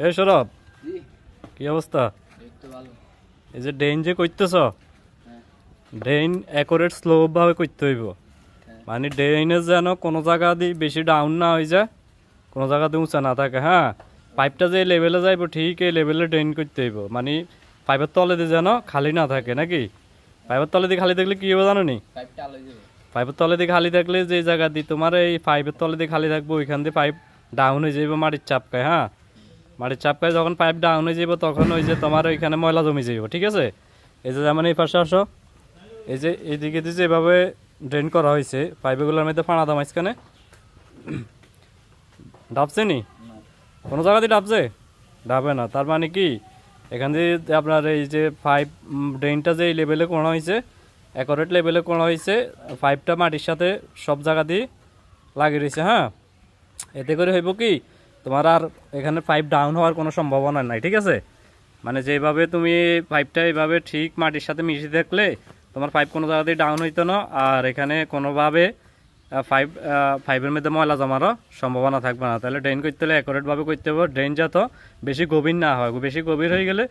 এ সৌরভ, কি অবস্থা? এই যে ড্রেন যে করতেছ, ড্রেন অ্যাকুরেট স্লো ভাবে করতে হইব। মানে ড্রেনের যেন কোনো জায়গা দিয়ে বেশি ডাউন না হয়ে যায়, কোনো জায়গাতে উঁচা না থাকে। হ্যাঁ, পাইপটা যে লেভেলে যাইব ঠিক এই লেভেলে ড্রেন করতে হইব। মানে পাইপের তলে দিয়ে যেন খালি না থাকে, নাকি? পাইপের তলে দিয়ে খালি থাকলে কি হবে জানো নি? পাইপের তলে দিয়ে খালি থাকলে যে জায়গা দিয়ে তোমার এই পাইপের তলে দিয়ে খালি থাকবো, ওইখান দিয়ে পাইপ ডাউন হয়ে যাইব মাটির চাপকায়। হ্যাঁ, মাটির চাপকায় যখন পাইপ ডাউন হয়ে যাব তখন ওই যে তোমার ওইখানে ময়লা জমে যাইব। ঠিক আছে? এই যে যেমন এই পাশে আসো, এই যে এইদিকে দিয়ে যেভাবে ড্রেন করা হয়েছে পাইপগুলোর মধ্যে ফাঁড়া দাম মাঝখানে ডাবছে নি? কোনো জায়গাতে ডাবছে? ডাবে না। তার মানে কি, এখান দিয়ে আপনার এই যে পাইপ ড্রেনটা যে লেভেলে কোনা হয়েছে, অ্যাকুরেট লেভেলে কোনা হয়েছে, পাইপটা মাটির সাথে সব জায়গা দিয়ে লাগিয়ে রয়েছে। হ্যাঁ, এতে করে হইব কি, তোমার আর এখানে পাইপ ডাউন হওয়ার কোনো সম্ভাবনা নাই। ঠিক আছে? মানে যেভাবে তুমি পাইপটা এইভাবে ঠিক মাটির সাথে মিশিয়ে থাকলে তোমার পাইপ কোনো জায়গাতেই ডাউন হইতো না, আর এখানে কোনোভাবে পাইপের মধ্যে ময়লা জমারও সম্ভাবনা থাকবে না। তাহলে ড্রেন করতে হলে অ্যাকুরেটভাবে করতে হবে। ড্রেন যত বেশি গভীর না হয়, বেশি গভীর হয়ে গেলে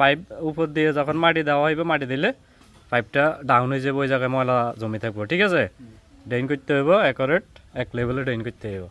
পাইপ উপর দিয়ে যখন মাটি দেওয়া হইবে, মাটি দিলে পাইপটা ডাউন হয়ে যাবে, ওই জায়গায় ময়লা জমে থাকবো। ঠিক আছে? ড্রেন করতে হইব অ্যাকুরেট, এক লেভেলে ড্রেন করতে হইব।